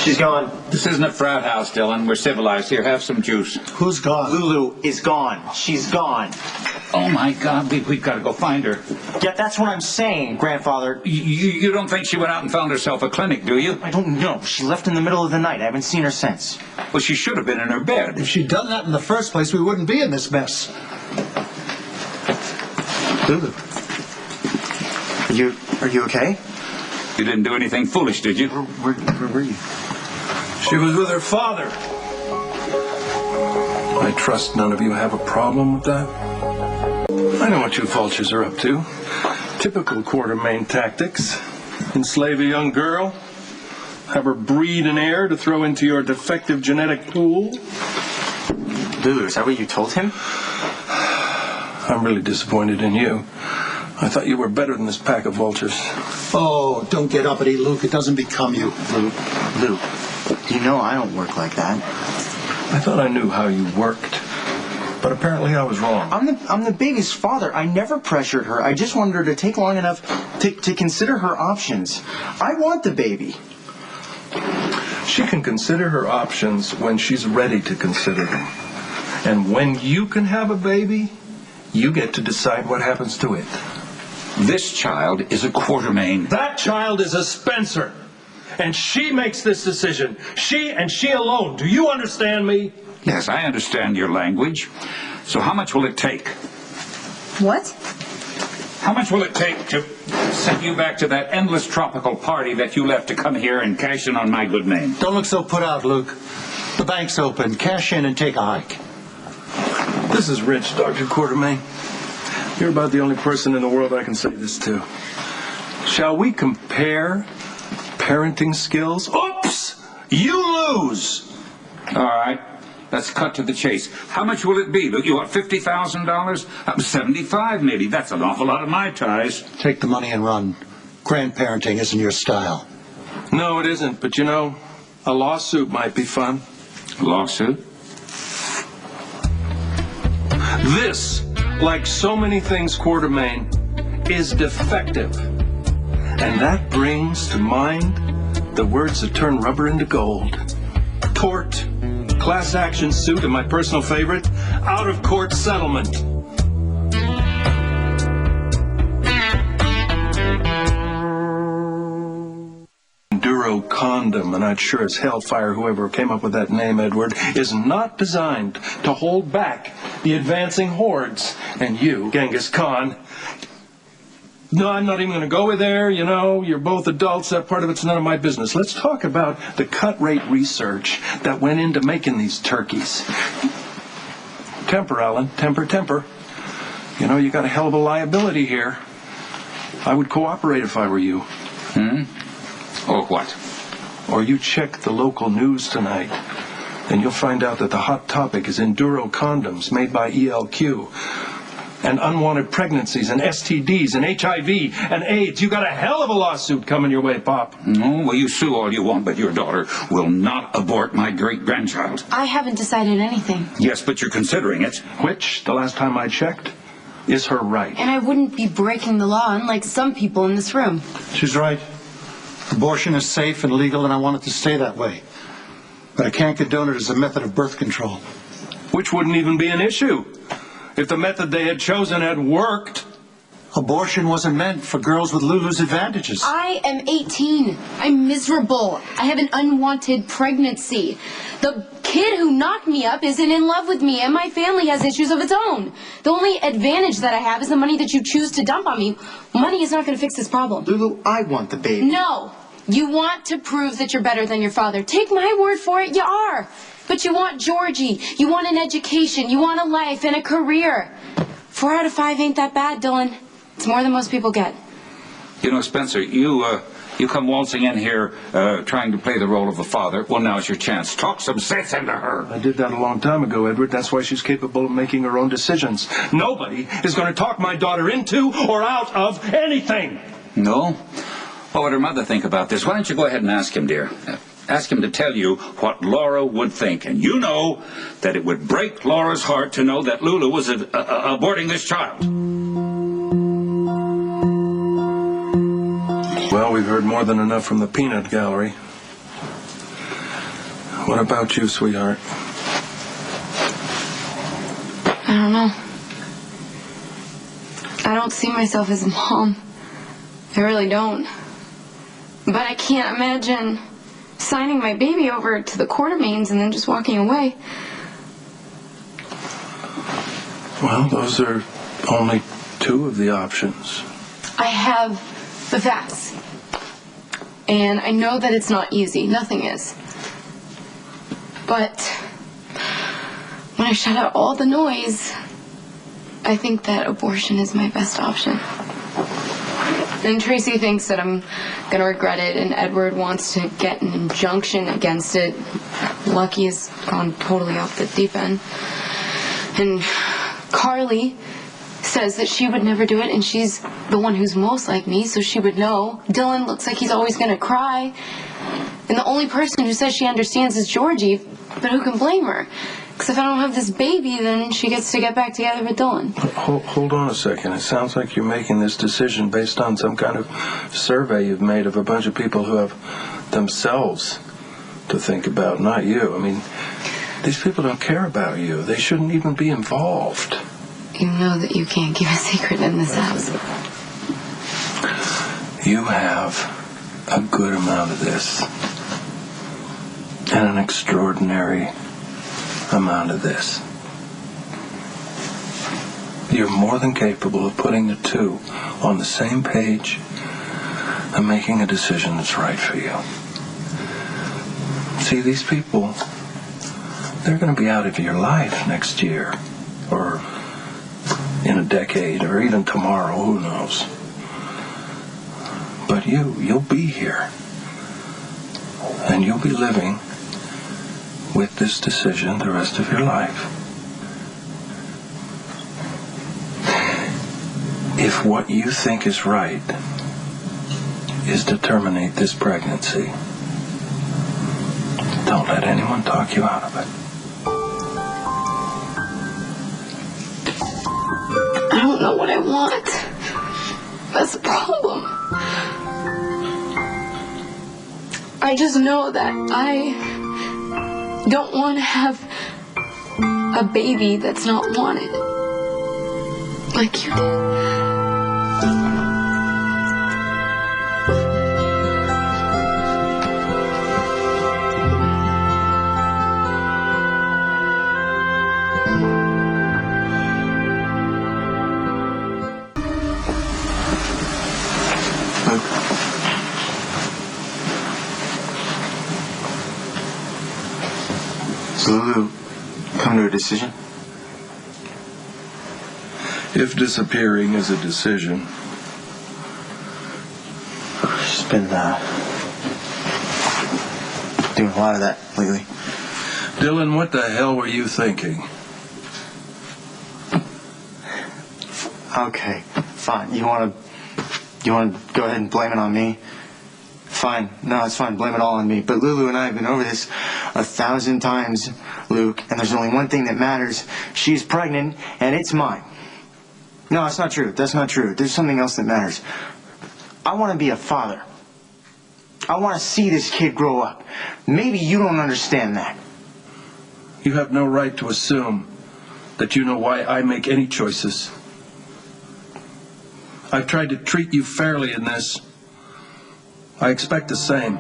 She's gone. This isn't a frat house, Dillon. We're civilized. Here, have some juice. Who's gone? Lulu is gone. She's gone. Oh, my God. We've got to go find her. Yeah, that's what I'm saying, Grandfather. You don't think she went out and found herself a clinic, do you? I don't know. She left in the middle of the night. I haven't seen her since. Well, she should have been in her bed. If she'd done that in the first place, we wouldn't be in this mess. Lulu. Are you okay? You didn't do anything foolish, did you? Where were you? She was with her father. I trust none of you have a problem with that. I know what you vultures are up to. Typical Quartermaine tactics. Enslave a young girl, have her breed an heir to throw into your defective genetic pool. Lulu, is that what you told him? I'm really disappointed in you. I thought you were better than this pack of vultures. Oh, don't get uppity, Luke. It doesn't become you. Lou, you know I don't work like that. I thought I knew how you worked, but apparently I was wrong. I'm the baby's father. I never pressured her. I just wanted her to take long enough to consider her options. I want the baby. She can consider her options when she's ready to consider them. And when you can have a baby, you get to decide what happens to it. This child is a Quartermaine. That child is a Spencer. And she makes this decision. She and she alone. Do you understand me? Yes, I understand your language. So how much will it take? What? How much will it take to send you back to that endless tropical party that you left to come here and cash in on my good name? Don't look so put out, Luke. The bank's open. Cash in and take a hike. This is Rich, Dr. Quartermaine. You're about the only person in the world I can say this to. Shall we compare parenting skills? Oops! You lose! All right. Let's cut to the chase. How much will it be? You want $50,000? 75 maybe. That's an awful lot of my ties. Take the money and run. Grandparenting isn't your style. No, it isn't. But you know, a lawsuit might be fun. Lawsuit? This, like so many things, Quartermaine, is defective. And that brings to mind the words that turn rubber into gold. Tort, class action suit, and my personal favorite, out-of-court settlement. Enduro condom, and I'd sure as hell fire whoever came up with that name, Edward, is not designed to hold back the advancing hordes. And you, Genghis Khan... No, I'm not even going to go there. You know, you're both adults. That part of it's none of my business. Let's talk about the cut rate research that went into making these turkeys. Temper, Alan. Temper. You know, you got a hell of a liability here. I would cooperate if I were you. Or what? Or you check the local news tonight, and you'll find out that the hot topic is enduro condoms made by ELQ. And unwanted pregnancies, and STDs, and HIV, and AIDS. You got a hell of a lawsuit coming your way, Pop. No, well, you sue all you want, but your daughter will not abort my great-grandchild. I haven't decided anything. Yes, but you're considering it. Which, the last time I checked, is her right. And I wouldn't be breaking the law, unlike some people in this room. She's right. Abortion is safe and legal, and I want it to stay that way. But I can't condone it as a method of birth control. Which wouldn't even be an issue if the method they had chosen had worked. Abortion wasn't meant for girls with Lulu's advantages. I am 18. I'm miserable. I have an unwanted pregnancy. The kid who knocked me up isn't in love with me, and my family has issues of its own. The only advantage that I have is the money that you choose to dump on me. Money is not going to fix this problem. Lulu, I want the baby. No. You want to prove that you're better than your father. Take my word for it, you are. But you want Georgie. You want an education. You want a life and a career. 4 out of 5 ain't that bad, Dillon. It's more than most people get. You know, Spencer, you come waltzing in here trying to play the role of a father. Well, now's your chance. Talk some sense into her. I did that a long time ago, Edward. That's why she's capable of making her own decisions. Nobody is going to talk my daughter into or out of anything. No? What would her mother think about this? Why don't you go ahead and ask him, dear? Ask him to tell you what Laura would think. And you know that it would break Laura's heart to know that Lulu was aborting this child. Well, we've heard more than enough from the peanut gallery. What about you, sweetheart? I don't know. I don't see myself as a mom. I really don't. But I can't imagine signing my baby over to the Quartermaines and then just walking away. Well, those are only two of the options. I have the facts. And I know that it's not easy. Nothing is. But when I shut out all the noise, I think that abortion is my best option. And Tracy thinks that I'm going to regret it, and Edward wants to get an injunction against it. Lucky has gone totally off the deep end. And Carly says that she would never do it, and she's the one who's most like me, so she would know. Dillon looks like he's always going to cry. And the only person who says she understands is Georgie, but who can blame her? Because if I don't have this baby, then she gets to get back together with Dillon. Hold on a second. It sounds like you're making this decision based on some kind of survey you've made of a bunch of people who have themselves to think about, not you. I mean, these people don't care about you. They shouldn't even be involved. You know that you can't keep a secret in this house. You have a good amount of this. And an extraordinary amount of this. You're more than capable of putting the two on the same page and making a decision that's right for you. See, these people, they're going to be out of your life next year, or in a decade, or even tomorrow, who knows. But you'll be here. And you'll be living with this decision the rest of your life. If what you think is right is to terminate this pregnancy, don't let anyone talk you out of it. I don't know what I want. That's the problem. I just know that I don't want to have a baby that's not wanted. Like you did. Has Lulu come to a decision? If disappearing is a decision. She's been doing a lot of that lately. Dillon, what the hell were you thinking? Okay, fine. You want to go ahead and blame it on me? Fine. No, it's fine. Blame it all on me. But Lulu and I have been over this 1,000 times, Luke, and there's only one thing that matters. She's pregnant, and it's mine. No, it's not true. That's not true. There's something else that matters. I want to be a father. I want to see this kid grow up. Maybe you don't understand that. You have no right to assume that you know why I make any choices. I've tried to treat you fairly in this. I expect the same.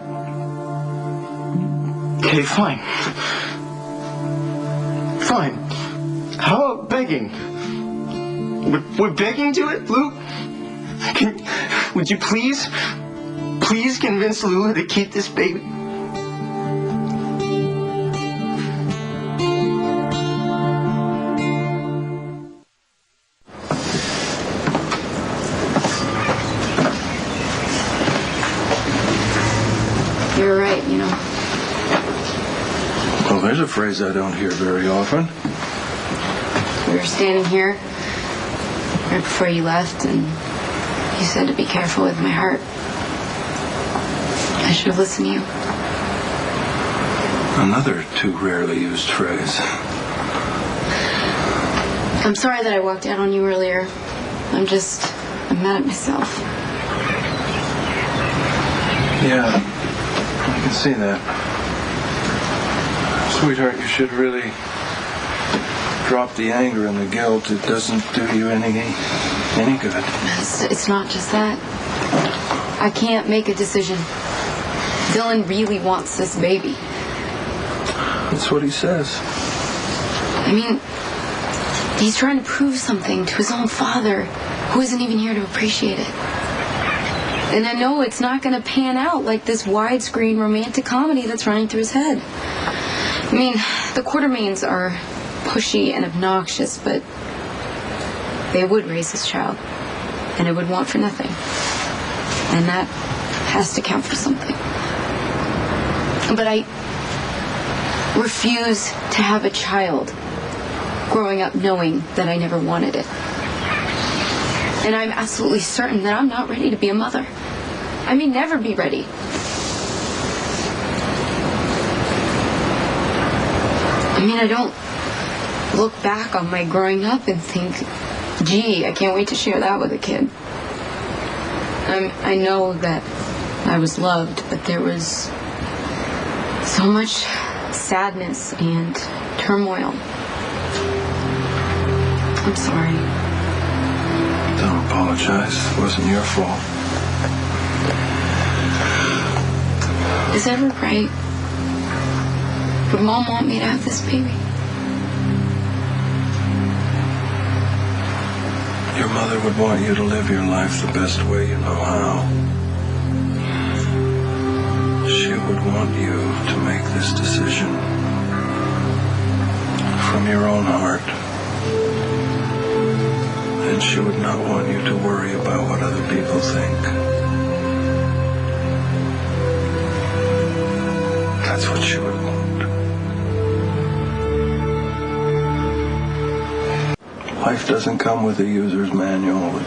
Okay, fine. Fine. How about begging? We're begging to it, Luke? Would you please convince Lulu to keep this baby? You're right, you know. Well, there's a phrase I don't hear very often. We were standing here right before you left, and you said to be careful with my heart. I should have listened to you. Another too rarely used phrase. I'm sorry that I walked out on you earlier. I'm mad at myself. Yeah, I can see that. Sweetheart, you should really drop the anger and the guilt. It doesn't do you any good. It's not just that. I can't make a decision. Dillon really wants this baby. That's what he says. I mean, he's trying to prove something to his own father, who isn't even here to appreciate it. And I know it's not going to pan out like this widescreen romantic comedy that's running through his head. I mean, the Quartermaines are pushy and obnoxious, but they would raise his child, and it would want for nothing. And that has to count for something. But I refuse to have a child growing up knowing that I never wanted it. And I'm absolutely certain that I'm not ready to be a mother. I may never be ready. I mean, I don't look back on my growing up and think, gee, I can't wait to share that with a kid. I know that I was loved, but there was so much sadness and turmoil. I'm sorry. Don't apologize. It wasn't your fault. Is that right? Would Mom want me to have this baby? Your mother would want you to live your life the best way you know how. She would want you to make this decision from your own heart. And she would not want you to worry about what other people think. That's what she would want. Life doesn't come with a user's manual.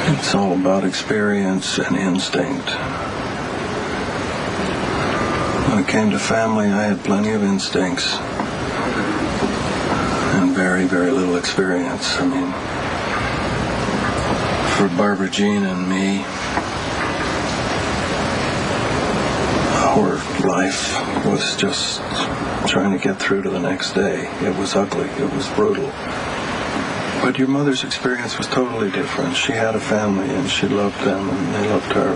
It's all about experience and instinct. When it came to family, I had plenty of instincts and very, very little experience. I mean, for Barbara Jean and me, our life was just trying to get through to the next day. It was ugly. It was brutal. But your mother's experience was totally different. She had a family, and she loved them, and they loved her.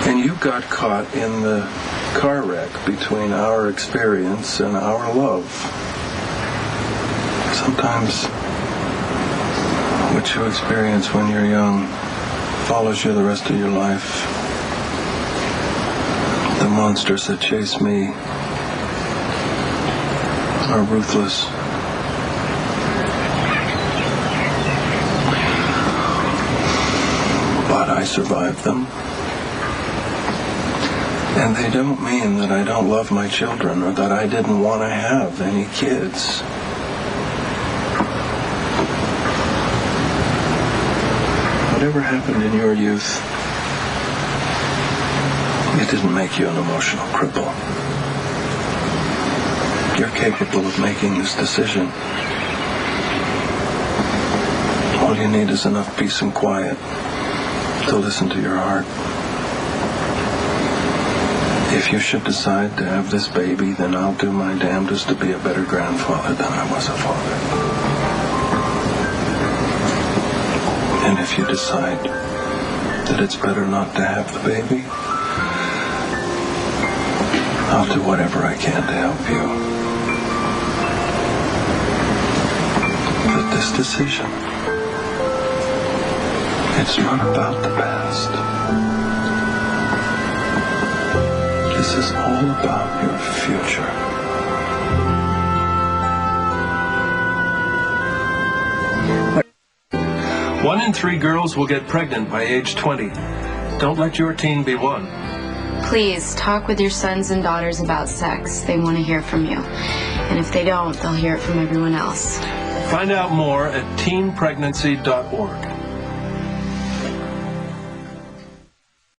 And you got caught in the car wreck between our experience and our love. Sometimes what you experience when you're young follows you the rest of your life. The monsters that chase me are ruthless. But I survived them. And they don't mean that I don't love my children or that I didn't want to have any kids. Whatever happened in your youth, it didn't make you an emotional cripple. You're capable of making this decision. All you need is enough peace and quiet to listen to your heart. If you should decide to have this baby, then I'll do my damnedest to be a better grandfather than I was a father. And if you decide that it's better not to have the baby, I'll do whatever I can to help you. But this decision, it's not about the past. This is all about your future. 1 in 3 girls will get pregnant by age 20. Don't let your teen be one. Please, talk with your sons and daughters about sex. They want to hear from you. And if they don't, they'll hear it from everyone else. Find out more at teenpregnancy.org.